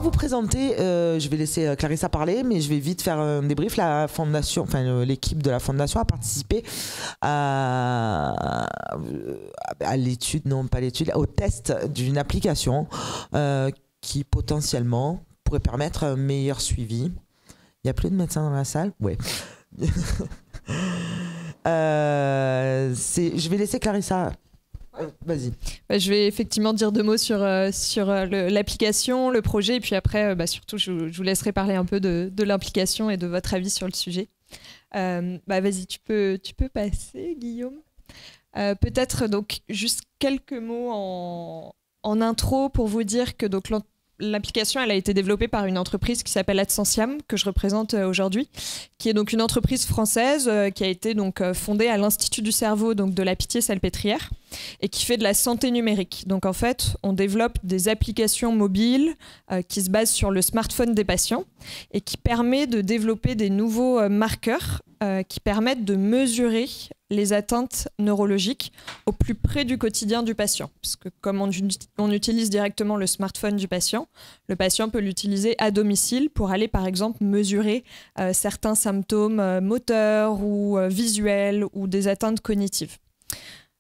vous présenter, je vais laisser Clarissa parler, mais je vais vite faire un débrief. La fondation, l'équipe de la fondation a participé à l'étude, non pas l'étude, au test d'une application qui potentiellement pourrait permettre un meilleur suivi. Il n'y a plus de médecins dans la salle? Ouais. Je vais laisser Clarissa. Vas-y. Je vais effectivement dire 2 mots sur l'application, le projet, et puis après, surtout, je vous laisserai parler un peu de l'implication et de votre avis sur le sujet. Vas-y, tu peux passer, Guillaume. Peut-être donc juste quelques mots en intro pour vous dire que donc l'application, elle a été développée par une entreprise qui s'appelle Adsensiam, que je représente aujourd'hui, qui est donc une entreprise française qui a été donc fondée à l'Institut du cerveau donc de la Pitié-Salpêtrière et qui fait de la santé numérique. Donc en fait, on développe des applications mobiles qui se basent sur le smartphone des patients et qui permet de développer des nouveaux marqueurs qui permettent de mesurer les atteintes neurologiques au plus près du quotidien du patient. Parce que comme on utilise directement le smartphone du patient, le patient peut l'utiliser à domicile pour aller par exemple mesurer certains symptômes moteurs ou visuels ou des atteintes cognitives.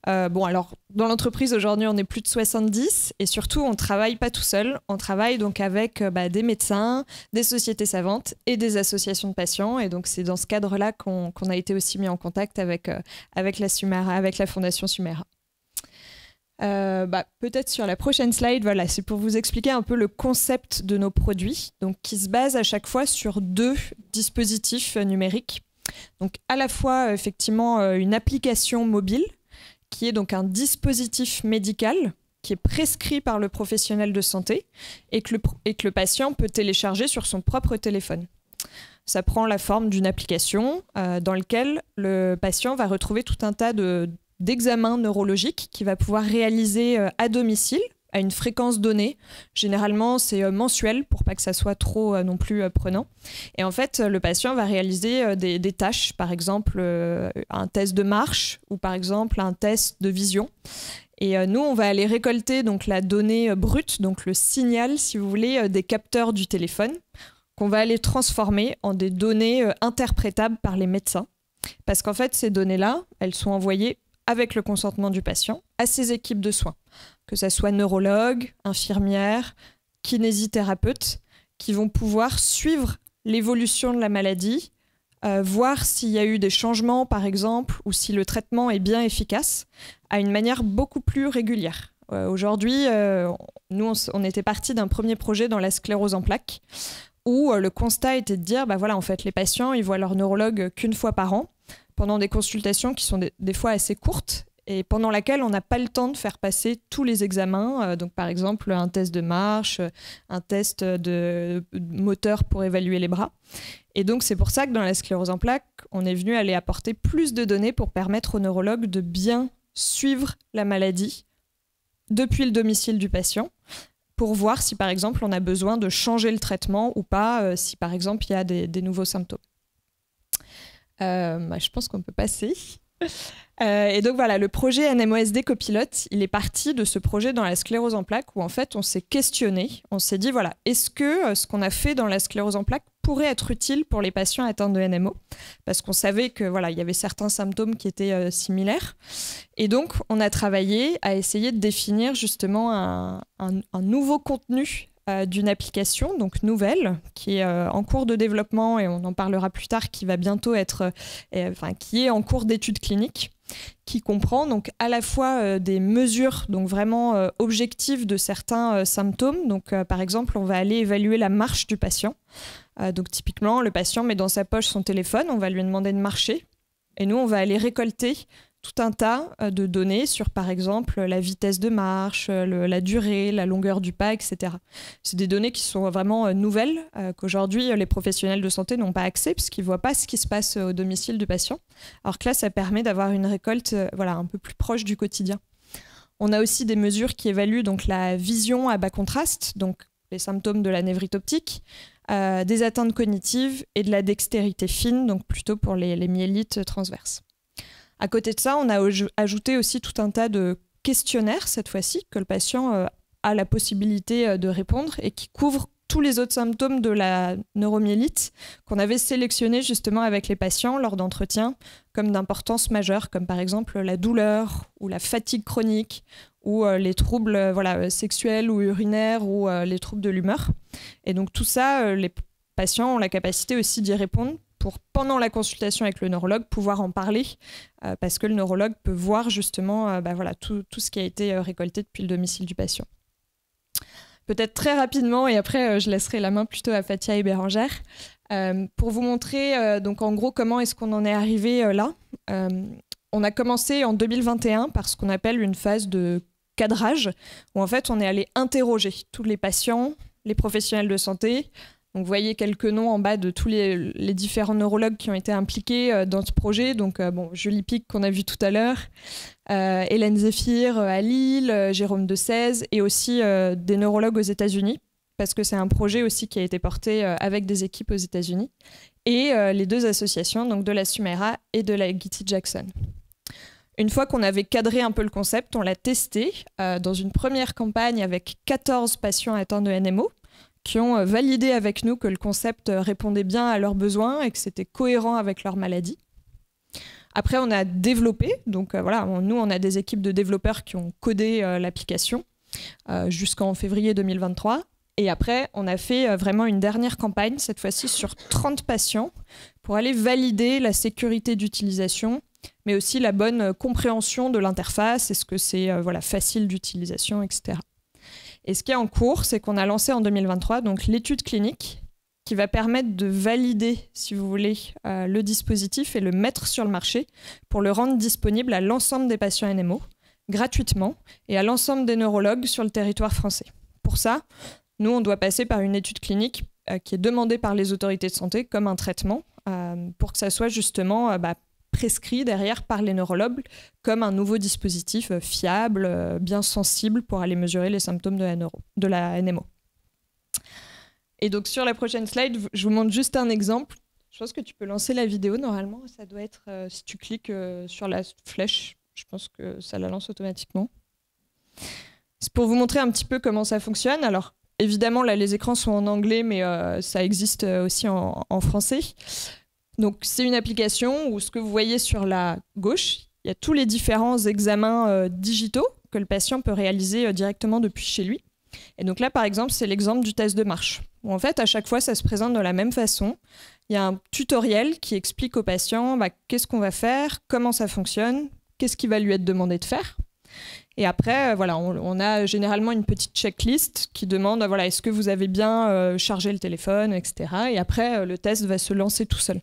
Alors, dans l'entreprise, aujourd'hui, on est plus de 70 et surtout, on ne travaille pas tout seul. On travaille donc avec des médecins, des sociétés savantes et des associations de patients. Et donc, c'est dans ce cadre-là qu'on a été aussi mis en contact avec la Fondation Sumera. Peut-être sur la prochaine slide, voilà, c'est pour vous expliquer un peu le concept de nos produits, donc, qui se base à chaque fois sur 2 dispositifs numériques. Donc, à la fois, effectivement, une application mobile, qui est donc un dispositif médical qui est prescrit par le professionnel de santé et que le patient peut télécharger sur son propre téléphone. Ça prend la forme d'une application dans laquelle le patient va retrouver tout un tas d'examens neurologiques qu'il va pouvoir réaliser à domicile à une fréquence donnée. Généralement, c'est mensuel pour pas que ça soit trop non plus prenant. Et en fait, le patient va réaliser des tâches, par exemple un test de marche ou par exemple un test de vision. Et nous, on va aller récolter donc la donnée brute, donc le signal, si vous voulez, des capteurs du téléphone, qu'on va aller transformer en des données interprétables par les médecins. Parce qu'en fait, ces données-là, elles sont envoyées avec le consentement du patient à ses équipes de soins, que ce soit neurologues, infirmières, kinésithérapeutes, qui vont pouvoir suivre l'évolution de la maladie, voir s'il y a eu des changements, par exemple, ou si le traitement est bien efficace, à une manière beaucoup plus régulière. Aujourd'hui, nous, on était partis d'un premier projet dans la sclérose en plaques, où le constat était de dire, en fait, les patients, ils voient leur neurologue qu'une fois par an, pendant des consultations qui sont des fois assez courtes et pendant laquelle on n'a pas le temps de faire passer tous les examens. Donc par exemple, un test de marche, un test de moteur pour évaluer les bras. Et donc c'est pour ça que dans la sclérose en plaques, on est venu aller apporter plus de données pour permettre aux neurologues de bien suivre la maladie depuis le domicile du patient pour voir si par exemple on a besoin de changer le traitement ou pas, si par exemple il y a des nouveaux symptômes. Je pense qu'on peut passer. Et donc voilà, le projet NMOSD Copilote, il est parti de ce projet dans la sclérose en plaques où en fait on s'est questionné, on s'est dit voilà, est-ce que ce qu'on a fait dans la sclérose en plaques pourrait être utile pour les patients atteints de NMO? Parce qu'on savait que voilà, il y avait certains symptômes qui étaient similaires. Et donc on a travaillé à essayer de définir justement un nouveau contenu d'une application donc nouvelle qui est en cours de développement et on en parlera plus tard, qui va bientôt être qui est en cours d'études cliniques, qui comprend donc à la fois des mesures donc vraiment objectives de certains symptômes. Donc par exemple, on va aller évaluer la marche du patient. Donc typiquement, le patient met dans sa poche son téléphone, on va lui demander de marcher et nous on va aller récolter tout un tas de données sur, par exemple, la vitesse de marche, la durée, la longueur du pas, etc. C'est des données qui sont vraiment nouvelles, qu'aujourd'hui, les professionnels de santé n'ont pas accès, puisqu'ils ne voient pas ce qui se passe au domicile du patient. Alors que là, ça permet d'avoir une récolte un peu plus proche du quotidien. On a aussi des mesures qui évaluent donc, la vision à bas contraste, donc les symptômes de la névrite optique, des atteintes cognitives et de la dextérité fine, donc plutôt pour les myélites transverses. À côté de ça, on a ajouté aussi tout un tas de questionnaires, cette fois-ci, que le patient a la possibilité de répondre et qui couvrent tous les autres symptômes de la neuromyélite qu'on avait sélectionnés justement avec les patients lors d'entretiens comme d'importance majeure, comme par exemple la douleur ou la fatigue chronique ou les troubles sexuels ou urinaires ou les troubles de l'humeur. Et donc tout ça, les patients ont la capacité aussi d'y répondre pour, pendant la consultation avec le neurologue, pouvoir en parler parce que le neurologue peut voir justement tout ce qui a été récolté depuis le domicile du patient. Peut-être très rapidement, et après je laisserai la main plutôt à Fatia et Bérangère, pour vous montrer donc en gros comment est-ce qu'on en est arrivé là. On a commencé en 2021 par ce qu'on appelle une phase de cadrage, où en fait on est allé interroger tous les patients, les professionnels de santé. Donc, vous voyez quelques noms en bas de tous les différents neurologues qui ont été impliqués dans ce projet. Donc, Julie Pic qu'on a vu tout à l'heure, Hélène Zéphir à Lille, Jérôme de Sèze et aussi des neurologues aux États-Unis, parce que c'est un projet aussi qui a été porté avec des équipes aux États-Unis, et les deux associations, donc de la Sumera et de la Gitty Jackson. Une fois qu'on avait cadré un peu le concept, on l'a testé dans une première campagne avec 14 patients atteints de NMO, qui ont validé avec nous que le concept répondait bien à leurs besoins et que c'était cohérent avec leur maladie. Après, on a développé, donc nous, on a des équipes de développeurs qui ont codé l'application jusqu'en février 2023. Et après, on a fait vraiment une dernière campagne, cette fois-ci sur 30 patients, pour aller valider la sécurité d'utilisation, mais aussi la bonne compréhension de l'interface, est-ce que c'est facile d'utilisation, etc. Et ce qui est en cours, c'est qu'on a lancé en 2023 donc l'étude clinique qui va permettre de valider, si vous voulez, le dispositif et le mettre sur le marché pour le rendre disponible à l'ensemble des patients NMO, gratuitement, et à l'ensemble des neurologues sur le territoire français. Pour ça, nous, on doit passer par une étude clinique qui est demandée par les autorités de santé comme un traitement pour que ça soit justement prescrit derrière par les neurologues comme un nouveau dispositif fiable, bien sensible pour aller mesurer les symptômes de la NMO. Et donc sur la prochaine slide, je vous montre juste un exemple. Je pense que tu peux lancer la vidéo normalement. Ça doit être, si tu cliques sur la flèche, je pense que ça la lance automatiquement. C'est pour vous montrer un petit peu comment ça fonctionne. Alors évidemment, là les écrans sont en anglais, mais ça existe aussi en français. Donc, c'est une application où ce que vous voyez sur la gauche, il y a tous les différents examens digitaux que le patient peut réaliser directement depuis chez lui. Et donc là, par exemple, c'est l'exemple du test de marche, où en fait, à chaque fois, ça se présente de la même façon. Il y a un tutoriel qui explique au patient qu'est-ce qu'on va faire, comment ça fonctionne, qu'est-ce qui va lui être demandé de faire. Et après, on a généralement une petite checklist qui demande est-ce que vous avez bien chargé le téléphone, etc. Et après, le test va se lancer tout seul.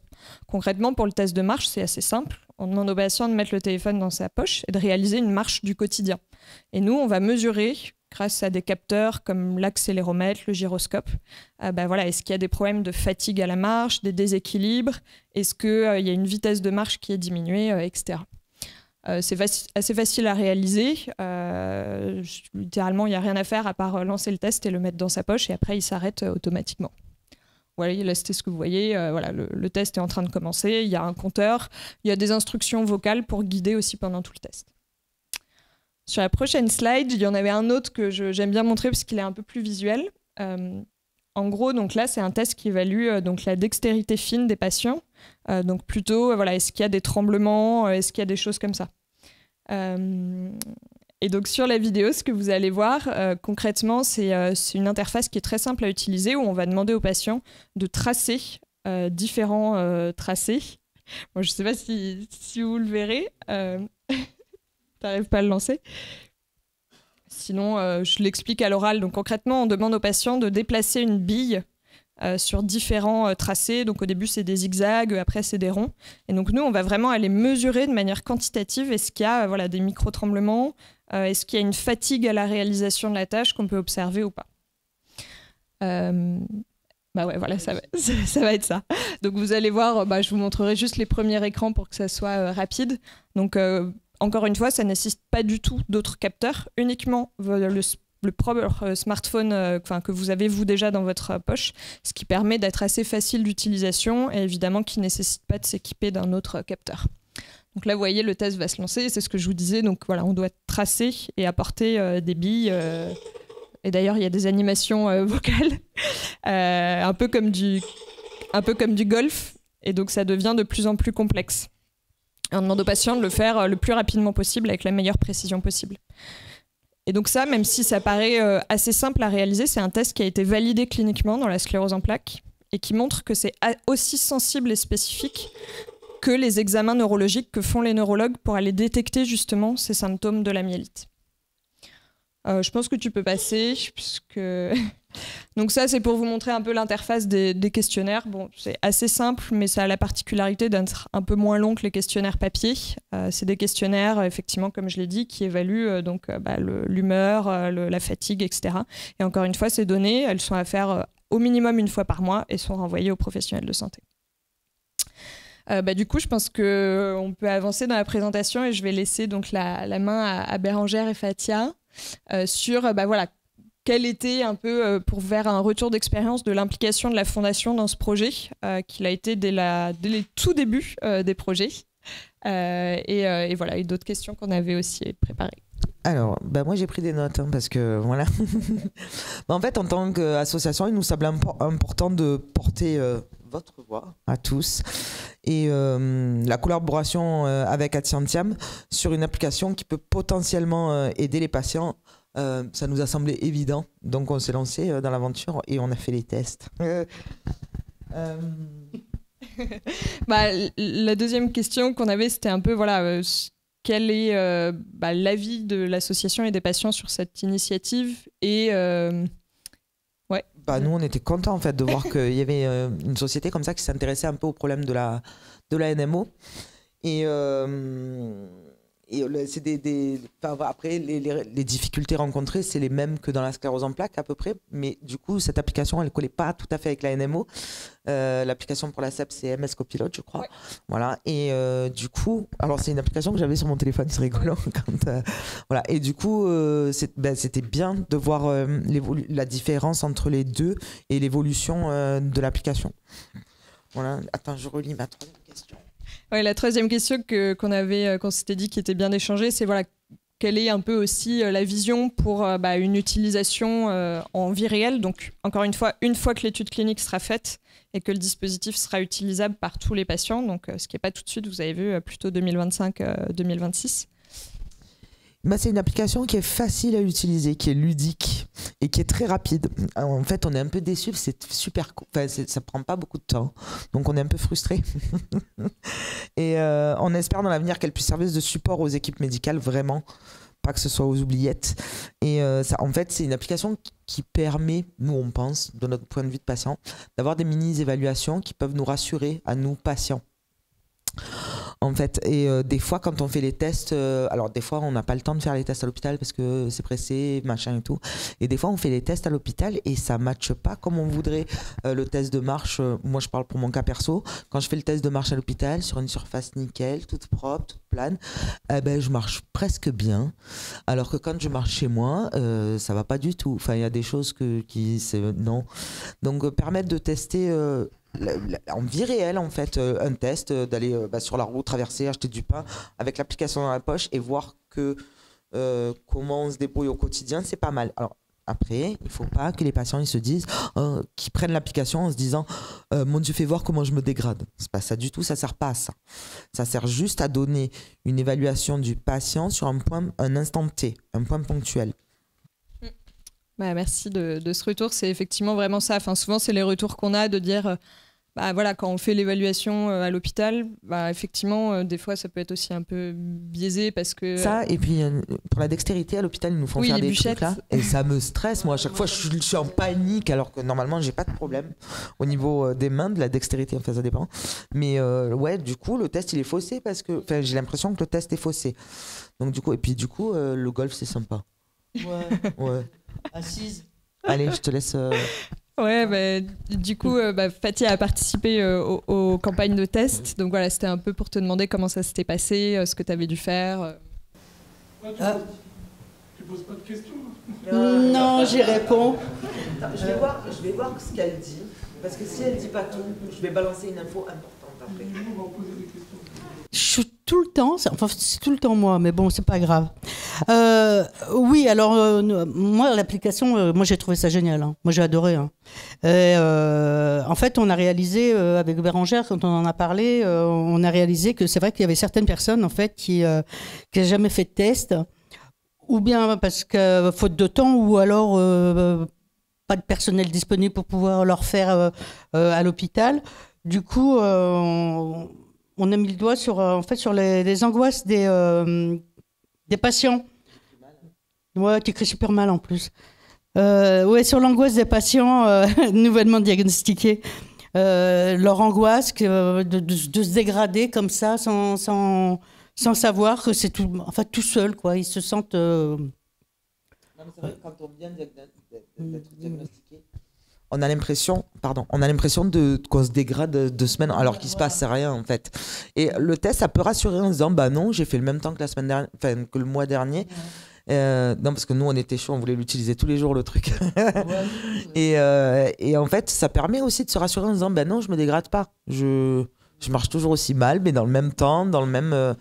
Concrètement, pour le test de marche, c'est assez simple. On demande au patient de mettre le téléphone dans sa poche et de réaliser une marche du quotidien. Et nous, on va mesurer, grâce à des capteurs comme l'accéléromètre, le gyroscope, est-ce qu'il y a des problèmes de fatigue à la marche, des déséquilibres, est-ce qu'il y a une vitesse de marche qui est diminuée, etc. C'est assez facile à réaliser. Littéralement, il n'y a rien à faire à part lancer le test et le mettre dans sa poche et après, il s'arrête automatiquement. Voilà, là, c'était ce que vous voyez. Le test est en train de commencer. Il y a un compteur. Il y a des instructions vocales pour guider aussi pendant tout le test. Sur la prochaine slide, il y en avait un autre que j'aime bien montrer parce qu'il est un peu plus visuel. En gros, donc là, c'est un test qui évalue la dextérité fine des patients. Donc plutôt, est-ce qu'il y a des tremblements, est-ce qu'il y a des choses comme ça. Et donc sur la vidéo, ce que vous allez voir concrètement, c'est une interface qui est très simple à utiliser où on va demander aux patients de tracer différents tracés. Bon, je ne sais pas si vous le verrez. T'arrives pas à le lancer. Sinon, je l'explique à l'oral. Donc concrètement, on demande aux patients de déplacer une bille sur différents tracés. Donc au début, c'est des zigzags, après, c'est des ronds. Et donc nous, on va vraiment aller mesurer de manière quantitative est-ce qu'il y a des micro-tremblements, est-ce qu'il y a une fatigue à la réalisation de la tâche qu'on peut observer ou pas. Ça va être ça. Donc vous allez voir, je vous montrerai juste les premiers écrans pour que ça soit rapide. Donc encore une fois, ça ne nécessite pas du tout d'autres capteurs, uniquement le propre smartphone que vous avez vous déjà dans votre poche, ce qui permet d'être assez facile d'utilisation et évidemment qui ne nécessite pas de s'équiper d'un autre capteur. Donc là, vous voyez, le test va se lancer, c'est ce que je vous disais. Donc voilà, on doit tracer et apporter des billes Et d'ailleurs, il y a des animations vocales, un peu comme du golf. Et donc, ça devient de plus en plus complexe. Et on demande aux patients de le faire le plus rapidement possible, avec la meilleure précision possible. Et donc ça, même si ça paraît assez simple à réaliser, c'est un test qui a été validé cliniquement dans la sclérose en plaques et qui montre que c'est aussi sensible et spécifique que les examens neurologiques que font les neurologues pour aller détecter justement ces symptômes de la myélite. Je pense que tu peux passer, puisque... Donc ça, c'est pour vous montrer un peu l'interface des questionnaires. Bon, c'est assez simple, mais ça a la particularité d'être un peu moins long que les questionnaires papier. C'est des questionnaires, effectivement, comme je l'ai dit, qui évaluent l'humeur, la fatigue, etc. Et encore une fois, ces données, elles sont à faire au minimum une fois par mois et sont renvoyées aux professionnels de santé. Du coup, je pense qu'on peut avancer dans la présentation et je vais laisser donc la main à Bérangère et Fatia sur quel était un peu, pour faire un retour d'expérience de l'implication de la Fondation dans ce projet, qu'il a été dès les tout débuts des projets. Et voilà, et d'autres questions qu'on avait aussi préparées. Alors, moi j'ai pris des notes parce que voilà. En fait, en tant qu'association, il nous semble important de porter votre voix à tous et la collaboration avec Atiantiam sur une application qui peut potentiellement aider les patients. Ça nous a semblé évident, donc on s'est lancé dans l'aventure et on a fait les tests. La deuxième question qu'on avait, c'était un peu quel est l'avis de l'association et des patients sur cette initiative et nous on était contents en fait de voir qu'il y avait une société comme ça qui s'intéressait un peu au problème de la NMO et c'est après les difficultés rencontrées, c'est les mêmes que dans la sclérose en plaques à peu près, mais du coup cette application elle ne collait pas tout à fait avec la NMO. L'application pour la CEP c'est MS Copilote je crois. Ouais. Voilà, et du coup, alors c'est une application que j'avais sur mon téléphone, c'est rigolo quand, voilà. Et du coup c'était bien de voir la différence entre les deux et l'évolution de l'application. Voilà. Attends, je relis ma troisième question. Ouais, la troisième question qu'on s'était dit qui était bien d'échanger, c'est quelle est un peu aussi la vision pour une utilisation en vie réelle. Donc encore une fois que l'étude clinique sera faite et que le dispositif sera utilisable par tous les patients, donc ce qui n'est pas tout de suite, vous avez vu, plutôt 2025-2026. C'est une application qui est facile à utiliser, qui est ludique et qui est très rapide. Alors, en fait, on est un peu déçus, c'est super court. Ça prend pas beaucoup de temps, donc on est un peu frustrés. Et on espère dans l'avenir qu'elle puisse servir de support aux équipes médicales, vraiment, pas que ce soit aux oubliettes. Et en fait, c'est une application qui permet, nous on pense, de notre point de vue de patient, d'avoir des mini-évaluations qui peuvent nous rassurer à nous, patients. En fait, et des fois quand on fait les tests, alors des fois on n'a pas le temps de faire les tests à l'hôpital parce que c'est pressé, machin et tout, et des fois on fait les tests à l'hôpital et ça matche pas comme on voudrait. Le test de marche, moi je parle pour mon cas perso, quand je fais le test de marche à l'hôpital sur une surface nickel, toute propre, toute plane, je marche presque bien, alors que quand je marche chez moi, ça va pas du tout. Enfin, il y a des choses non. Donc permettre de tester en vie réelle en fait, un test, d'aller sur la route, traverser, acheter du pain avec l'application dans la poche et voir comment on se débrouille au quotidien, c'est pas mal. Alors après, il faut pas que les patients ils se disent qu'ils prennent l'application en se disant mon Dieu, fais voir comment je me dégrade. C'est pas ça du tout, ça sert pas à ça. Ça sert juste à donner une évaluation du patient sur un instant T, un point ponctuel. Merci de ce retour, c'est effectivement vraiment ça. Enfin, souvent, c'est les retours qu'on a de dire, quand on fait l'évaluation à l'hôpital, effectivement, des fois, ça peut être aussi un peu biaisé parce que... Ça, et puis pour la dextérité, à l'hôpital, ils nous font faire des trucs là, et ça me stresse. Moi, à chaque fois, je suis en panique, alors que normalement, j'ai pas de problème au niveau des mains, de la dextérité, enfin, ça dépend. Mais du coup, le test, il est faussé parce que... Enfin, j'ai l'impression que le test est faussé. Donc, du coup, le golf, c'est sympa. Ouais. Assise. Allez, je te laisse. Du coup, Fatia a participé aux campagnes de test. Donc voilà, c'était un peu pour te demander comment ça s'était passé, ce que tu avais dû faire. Tu poses pas de questions? Non, j'y réponds. Attends, je vais voir ce qu'elle dit. Parce que si elle dit pas tout, je vais balancer une info importante après. On va poser des questions. Je suis tout le temps, enfin c'est tout le temps moi, mais bon, c'est pas grave. Oui, alors moi l'application, moi j'ai trouvé ça génial, hein. Moi j'ai adoré. Hein. Et, en fait, on a réalisé avec Bérangère, quand on en a parlé, on a réalisé que c'est vrai qu'il y avait certaines personnes en fait qui n'ont jamais fait de test, ou bien parce que faute de temps, ou alors pas de personnel disponible pour pouvoir leur faire à l'hôpital. Du coup, on a mis le doigt sur, en fait, sur les angoisses des patients. Ouais, tu écris super mal en plus. Ouais, sur l'angoisse des patients nouvellement diagnostiqués. Leur angoisse de se dégrader comme ça sans savoir que c'est tout, enfin, tout seul, quoi. Ils se sentent... Non, mais c'est vrai que quand on vient d'être diagnostiqué, on a l'impression qu'on se dégrade 2 semaines alors qu'il se passe rien en fait. Et le test, ça peut rassurer en se disant bah non, j'ai fait le même temps que la semaine dernière, enfin que le mois dernier. Non, parce que nous on était chaud, on voulait l'utiliser tous les jours le truc. Et en fait, ça permet aussi de se rassurer en se disant bah non, je me dégrade pas. Je marche toujours aussi mal, mais dans le même temps, dans le même.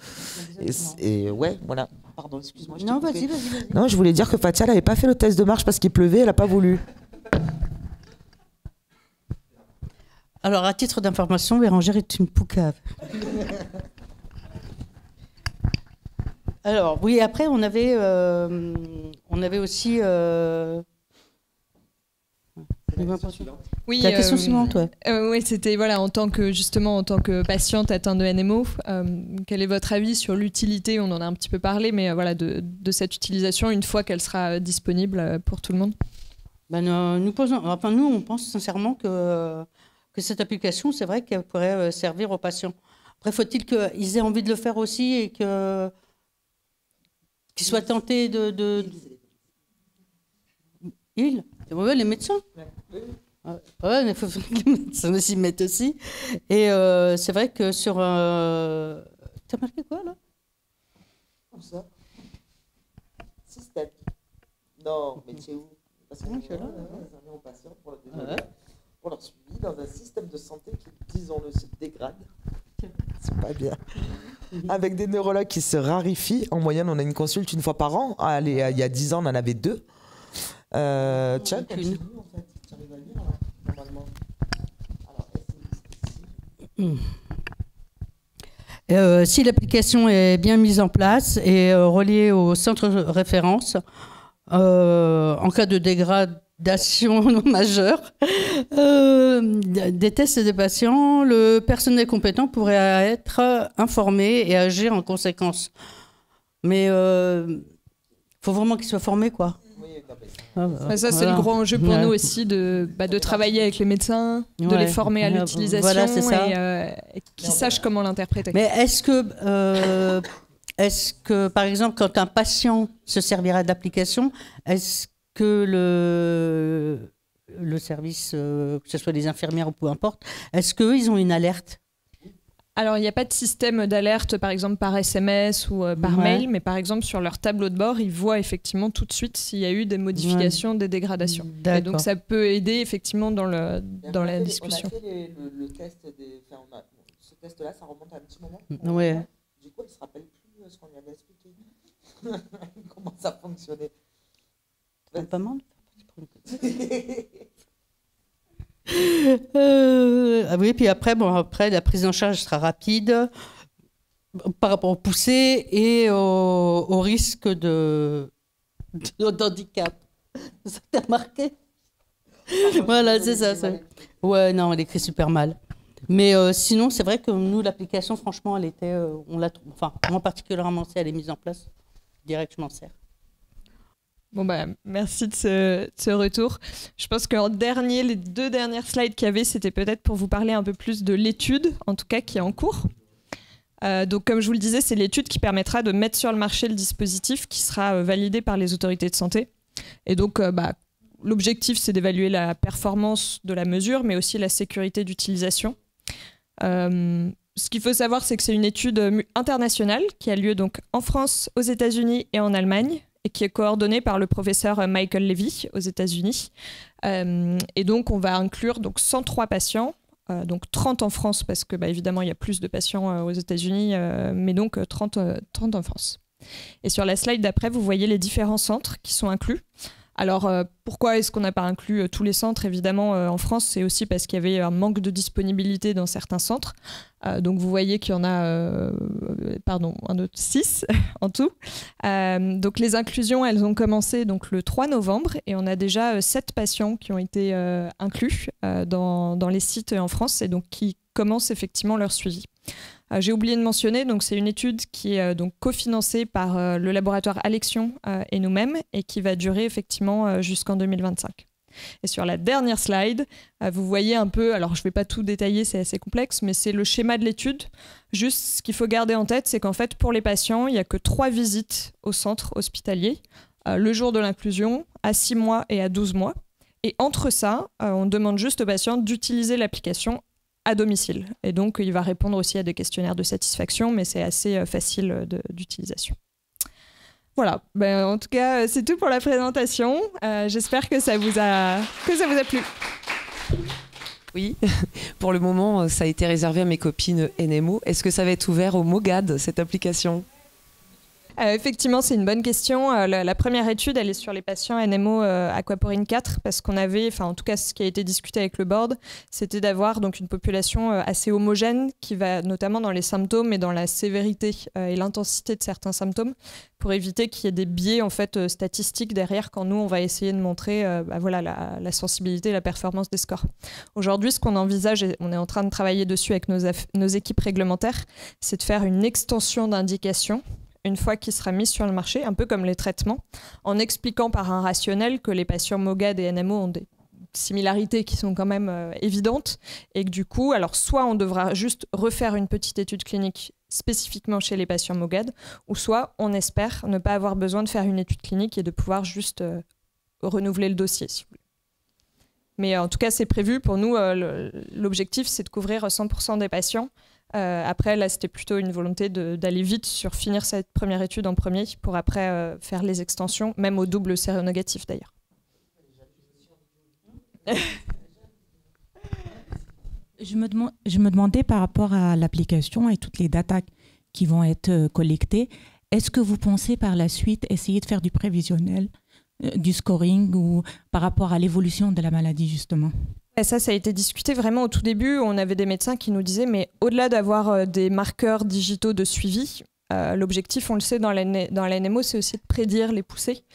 Et ouais, voilà. Pardon, excuse-moi. Non, vas-y. Non, je voulais dire que Fatia n'avait pas fait le test de marche parce qu'il pleuvait, elle n'a pas voulu. Alors, à titre d'information, Bérangère est une poucave. Alors, oui, après, on avait aussi... Oui, la question suivante, ouais. Oui, c'était voilà, en tant que patiente atteinte de NMO, quel est votre avis sur l'utilité, on en a un petit peu parlé, mais voilà, de cette utilisation une fois qu'elle sera disponible pour tout le monde? Nous, on pense sincèrement que cette application, c'est vrai qu'elle pourrait servir aux patients. Après, faut-il qu'ils aient envie de le faire aussi et qu'ils soient tentés de... Ils ? Ouais, les médecins. Ouais, mais il faut que les médecins s'y mettent aussi. Et c'est vrai que sur... T'as marqué quoi, là? Comme ça. Système. Non, mais c'est où? Parce qu'on est là, aux patients pour leur suivi dans un système de santé qui, disons-le, se dégrade. C'est pas bien. Avec des neurologues qui se raréfient. En moyenne, on a une consulte 1 fois par an. Allez, il y a 10 ans, on en avait 2. Tiens, continue, en fait. Tu arrives à lire, là, normalement. Alors, si l'application est bien mise en place et reliée au centre de référence, en cas de dégradation majeure des tests des patients, le personnel compétent pourrait être informé et agir en conséquence. Mais faut vraiment qu'il soit formé, quoi. Ça, c'est le gros enjeu pour nous aussi, de travailler avec les médecins, de les former à l'utilisation, voilà, c'est ça. Et qu'ils sachent comment l'interpréter. Mais est-ce que, par exemple, quand un patient se servira de l'application, est-ce que le service, que ce soit les infirmières ou peu importe, est-ce qu'eux, ils ont une alerte ? Alors, il n'y a pas de système d'alerte, par exemple, par SMS ou par mail, mais par exemple, sur leur tableau de bord, ils voient effectivement tout de suite s'il y a eu des modifications, des dégradations. Et donc, ça peut aider effectivement dans la discussion. On a fait le test ce test-là, ça remonte à un petit moment. Ouais. Du coup, il ne se rappelle plus ce qu'on lui avait expliqué. Comment ça fonctionnait. Pas mal. Oui, puis après, la prise en charge sera rapide par rapport aux poussées et au risque d'handicap. Ça t'a marqué? Voilà, c'est ça. Ouais, non, elle écrit super mal. Mais sinon, c'est vrai que nous, l'application, franchement, elle était, moi particulièrement, si elle est mise en place, direct, je m'en sers. Bon merci de ce retour. Je pense qu'en dernier, les 2 dernières slides qu'il y avait, c'était peut-être pour vous parler un peu plus de l'étude, en tout cas qui est en cours. Donc comme je vous le disais, c'est l'étude qui permettra de mettre sur le marché le dispositif qui sera validé par les autorités de santé. Et donc l'objectif, c'est d'évaluer la performance de la mesure, mais aussi la sécurité d'utilisation. Ce qu'il faut savoir, c'est que c'est une étude internationale qui a lieu donc en France, aux États-Unis et en Allemagne, et qui est coordonnée par le professeur Michael Levy aux États-Unis. Et donc, on va inclure 103 patients donc 30 en France, parce que évidemment, il y a plus de patients aux États-Unis, mais donc 30 en France. Et sur la slide d'après, vous voyez les différents centres qui sont inclus. Alors, pourquoi est-ce qu'on n'a pas inclus tous les centres? Évidemment, en France, c'est aussi parce qu'il y avait un manque de disponibilité dans certains centres. Donc, vous voyez qu'il y en a 6 en tout. Donc, les inclusions, elles ont commencé donc, le 3 novembre et on a déjà 7 patients qui ont été inclus dans les sites en France et donc qui commencent effectivement leur suivi. J'ai oublié de mentionner, donc c'est une étude qui est donc cofinancée par le laboratoire Alexion et nous-mêmes et qui va durer effectivement jusqu'en 2025. Et sur la dernière slide, vous voyez un peu, alors je ne vais pas tout détailler, c'est assez complexe, mais c'est le schéma de l'étude. Juste ce qu'il faut garder en tête, c'est qu'en fait pour les patients, il n'y a que 3 visites au centre hospitalier, le jour de l'inclusion, à 6 mois et à 12 mois. Et entre ça, on demande juste aux patients d'utiliser l'application à domicile. Et donc, il va répondre aussi à des questionnaires de satisfaction, mais c'est assez facile d'utilisation. Voilà. En tout cas, c'est tout pour la présentation. J'espère que ça vous a plu. Oui, pour le moment, ça a été réservé à mes copines NMO. Est-ce que ça va être ouvert au MOGAD, cette application ? Effectivement, c'est une bonne question. La première étude, elle est sur les patients NMO aquaporine 4 parce qu'on avait, en tout cas ce qui a été discuté avec le board, c'était d'avoir donc une population assez homogène qui va notamment dans les symptômes et dans la sévérité et l'intensité de certains symptômes pour éviter qu'il y ait des biais en fait statistiques derrière quand nous on va essayer de montrer la sensibilité et la performance des scores. Aujourd'hui, ce qu'on envisage et on est en train de travailler dessus avec nos équipes réglementaires, c'est de faire une extension d'indication une fois qu'il sera mis sur le marché, un peu comme les traitements, en expliquant par un rationnel que les patients MOGAD et NMO ont des similarités qui sont quand même évidentes et que du coup, alors soit on devra juste refaire une petite étude clinique spécifiquement chez les patients MOGAD, ou soit on espère ne pas avoir besoin de faire une étude clinique et de pouvoir juste renouveler le dossier, si vous voulez. Mais en tout cas, c'est prévu. Pour nous, l'objectif, c'est de couvrir 100% des patients. Après, là, c'était plutôt une volonté d'aller vite sur finir cette première étude en premier pour après faire les extensions, même au double séronégatif d'ailleurs. Je me demandais par rapport à l'application et toutes les datas qui vont être collectées, est-ce que vous pensez par la suite essayer de faire du prévisionnel, du scoring ou par rapport à l'évolution de la maladie justement ? Et ça a été discuté vraiment au tout début. On avait des médecins qui nous disaient, mais au-delà d'avoir des marqueurs digitaux de suivi, l'objectif, on le sait, dans la NMO, c'est aussi de prédire les poussées.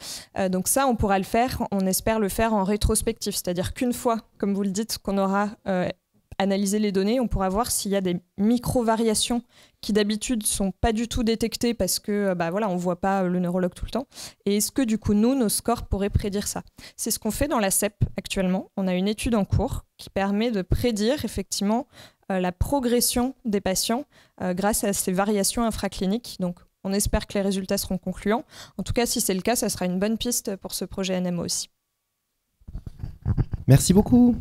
Donc ça, on pourra le faire, on espère le faire en rétrospectif. C'est-à-dire qu'une fois, comme vous le dites, qu'on aura analysé les données, on pourra voir s'il y a des micro-variations qui d'habitude ne sont pas du tout détectées parce que on ne voit pas le neurologue tout le temps. Et est-ce que du coup, nos scores pourraient prédire ça? C'est ce qu'on fait dans la CEP actuellement. On a une étude en cours qui permet de prédire effectivement la progression des patients grâce à ces variations infracliniques. Donc, on espère que les résultats seront concluants. En tout cas, si c'est le cas, ça sera une bonne piste pour ce projet NMO aussi. Merci beaucoup.